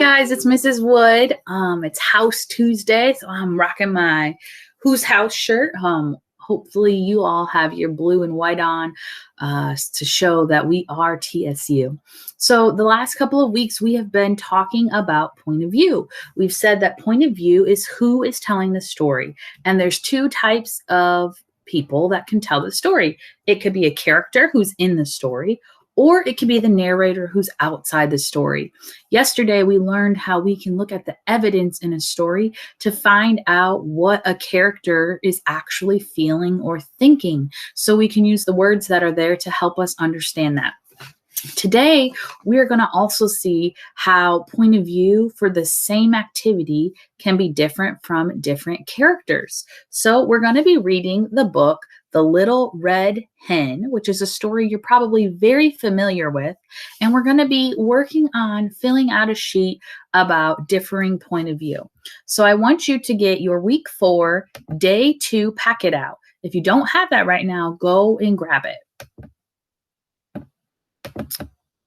guys, it's Mrs. Wood. It's House Tuesday, so I'm rocking my Who's House shirt. Hopefully you all have your blue and white on to show that we are TSU. So the last couple of weeks we have been talking about point of view. We've said that point of view is who is telling the story, and there's two types of people that can tell the story. It could be a character who's in the story, or it could be the narrator who's outside the story. Yesterday, we learned how we can look at the evidence in a story to find out what a character is actually feeling or thinking, so we can use the words that are there to help us understand that. Today, we're going to also see how point of view for the same activity can be different from different characters. So we're going to be reading the book The Little Red Hen, which is a story you're probably very familiar with. And we're going to be working on filling out a sheet about differing point of view. So I want you to get your week 4, day 2 packet out. If you don't have that right now, go and grab it.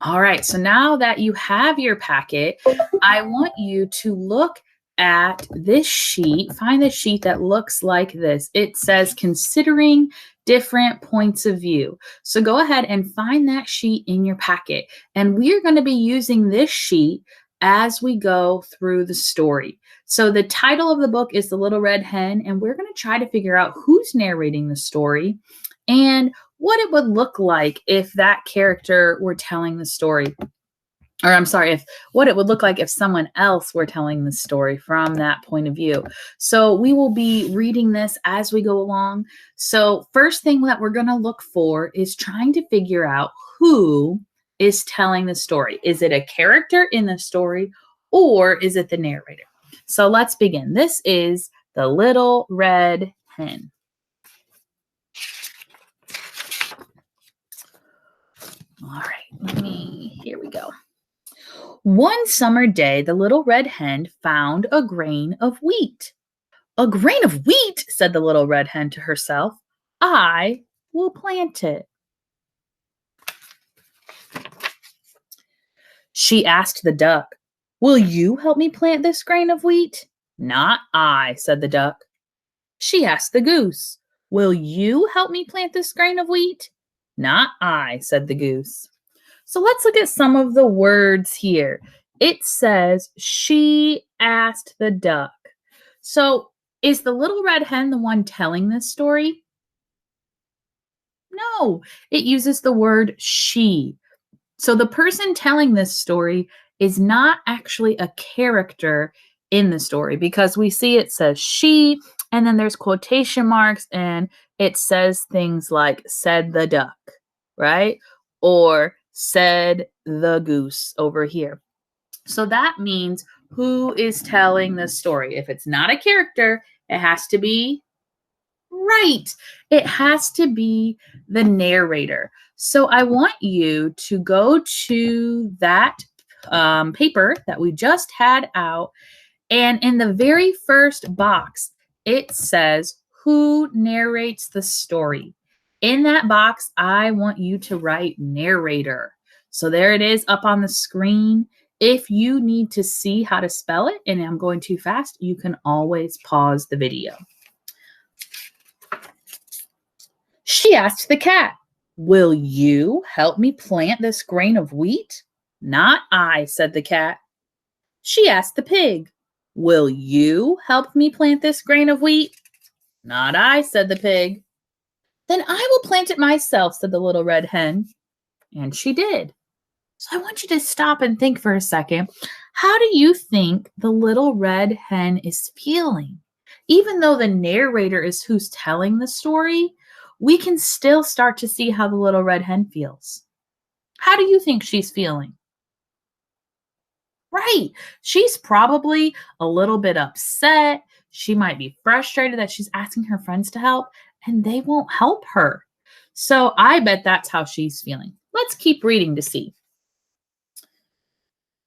All right, so now that you have your packet, I want you to look at this sheet. Find the sheet that looks like this. It says considering different points of view. So go ahead and find that sheet in your packet. And we are going to be using this sheet as we go through the story. So the title of the book is The Little Red Hen, and we're going to try to figure out who's narrating the story and what it would look like if that character were telling the story. Or I'm sorry, what it would look like if someone else were telling the story from that point of view. So we will be reading this as we go along. So first thing that we're going to look for is trying to figure out who is telling the story. Is it a character in the story, or is it the narrator? So let's begin. This is The Little Red Hen. All right, here we go. One summer day, the little red hen found a grain of wheat. A grain of wheat, said the little red hen to herself. I will plant it. She asked the duck, will you help me plant this grain of wheat? Not I, said the duck. She asked the goose, will you help me plant this grain of wheat? Not I, said the goose. So let's look at some of the words here. It says, she asked the duck. So is the little red hen the one telling this story? No, it uses the word she. So the person telling this story is not actually a character in the story, because we see it says she, and then there's quotation marks, and it says things like said the duck, right? Or said the goose over here. So that means who is telling the story. If it's not a character, it has to be right. It has to be the narrator. So I want you to go to that paper that we just had out, and in the very first box, it says who narrates the story. In that box, I want you to write narrator. So there it is up on the screen. If you need to see how to spell it and I'm going too fast, you can always pause the video. She asked the cat, will you help me plant this grain of wheat? Not I, said the cat. She asked the pig, will you help me plant this grain of wheat? Not I, said the pig. Then I will plant it myself, said the little red hen. And she did. So I want you to stop and think for a second. How do you think the little red hen is feeling? Even though the narrator is who's telling the story, we can still start to see how the little red hen feels. How do you think she's feeling? Right. She's probably a little bit upset. She might be frustrated that she's asking her friends to help and they won't help her. So I bet that's how she's feeling. Let's keep reading to see.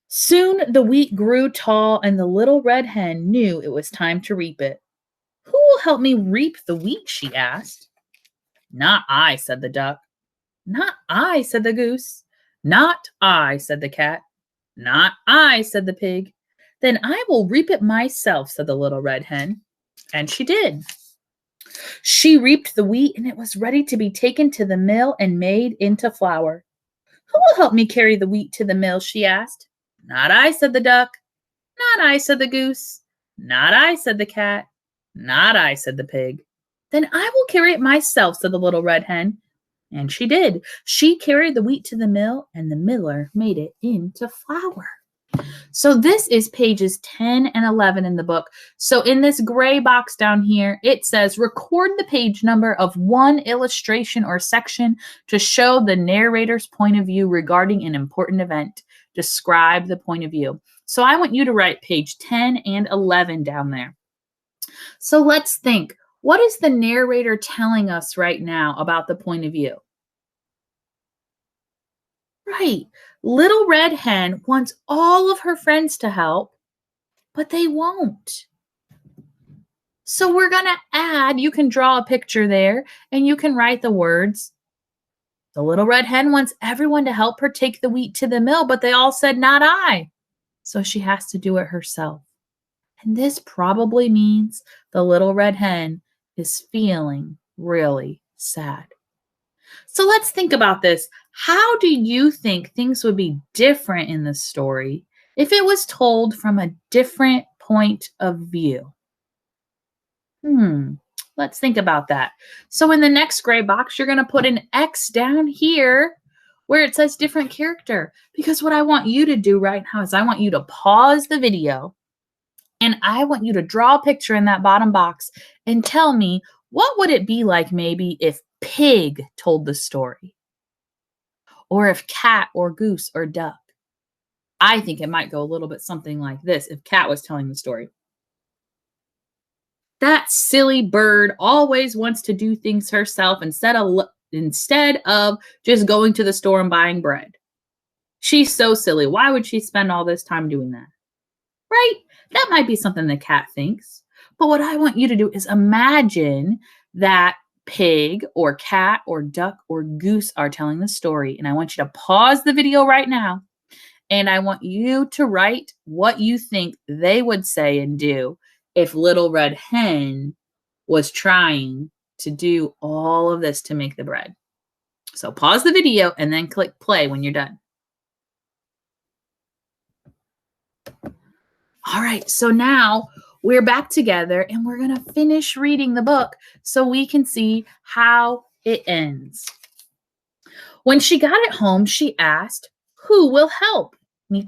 Soon the wheat grew tall and the little red hen knew it was time to reap it. Who will help me reap the wheat? She asked. Not I, said the duck. Not I, said the goose. Not I, said the cat. Not I, said the pig. Then I will reap it myself, said the little red hen. And she did. She reaped the wheat, and it was ready to be taken to the mill and made into flour. Who will help me carry the wheat to the mill? She asked. Not I, said the duck. Not I, said the goose. Not I, said the cat. Not I, said the pig. Then I will carry it myself, said the little red hen. And she did. She carried the wheat to the mill, and the miller made it into flour. So this is pages 10 and 11 in the book. So in this gray box down here, it says record the page number of one illustration or section to show the narrator's point of view regarding an important event. Describe the point of view. So I want you to write page 10 and 11 down there. So let's think. What is the narrator telling us right now about the point of view? Right. Little Red Hen wants all of her friends to help, but they won't. So we're going to add, you can draw a picture there, and you can write the words. The Little Red Hen wants everyone to help her take the wheat to the mill, but they all said, not I. So she has to do it herself. And this probably means the Little Red Hen is feeling really sad. So let's think about this. How do you think things would be different in this story if it was told from a different point of view? Let's think about that. So in the next gray box, you're going to put an X down here where it says different character. Because what I want you to do right now is I want you to pause the video and I want you to draw a picture in that bottom box and tell me, what would it be like maybe if Pig told the story? Or if Cat or Goose or Duck? I think it might go a little bit something like this if Cat was telling the story. That silly bird always wants to do things herself instead of just going to the store and buying bread. She's so silly. Why would she spend all this time doing that? Right? That might be something the cat thinks. But what I want you to do is imagine that Pig or Cat or Duck or Goose are telling the story. And I want you to pause the video right now. And I want you to write what you think they would say and do if Little Red Hen was trying to do all of this to make the bread. So pause the video and then click play when you're done. All right, so now we're back together and we're going to finish reading the book so we can see how it ends. When she got it home, she asked, who will help me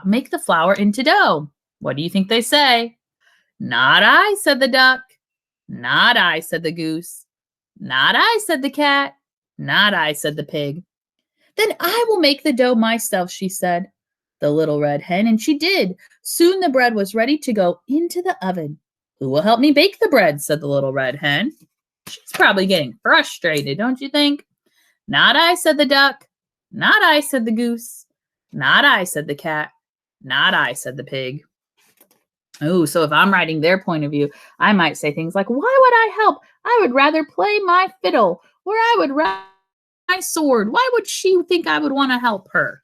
make the flour into dough? What do you think they say? Not I, said the duck. Not I, said the goose. Not I, said the cat. Not I, said the pig. Then I will make the dough myself, she said. The little red hen, and she did. Soon the bread was ready to go into the oven. Who will help me bake the bread? Said the little red hen. She's probably getting frustrated, don't you think? Not I, said the duck. Not I, said the goose. Not I, said the cat. Not I, said the pig. Oh, so if I'm writing their point of view, I might say things like, why would I help? I would rather play my fiddle, or I would ride my sword. Why would she think I would want to help her?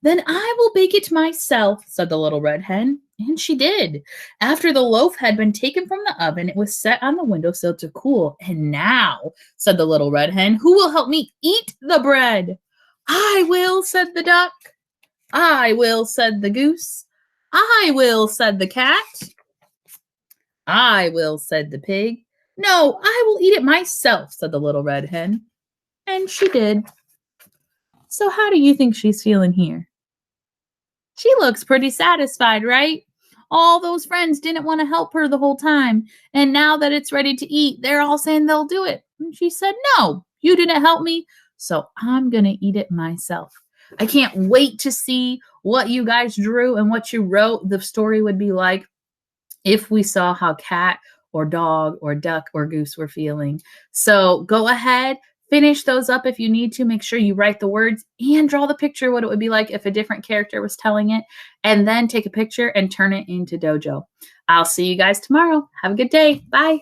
Then I will bake it myself, said the little red hen. And she did. After the loaf had been taken from the oven, it was set on the windowsill to cool. And now, said the little red hen, who will help me eat the bread? I will, said the duck. I will, said the goose. I will, said the cat. I will, said the pig. No, I will eat it myself, said the little red hen. And she did. So how do you think she's feeling here? She looks pretty satisfied, right? All those friends didn't want to help her the whole time. And now that it's ready to eat, they're all saying they'll do it. And she said, no, you didn't help me. So I'm going to eat it myself. I can't wait to see what you guys drew and what you wrote the story would be like if we saw how cat or dog or duck or goose were feeling. So go ahead, finish those up if you need to. Make sure you write the words and draw the picture what it would be like if a different character was telling it. And then take a picture and turn it into Dojo. I'll see you guys tomorrow. Have a good day. Bye.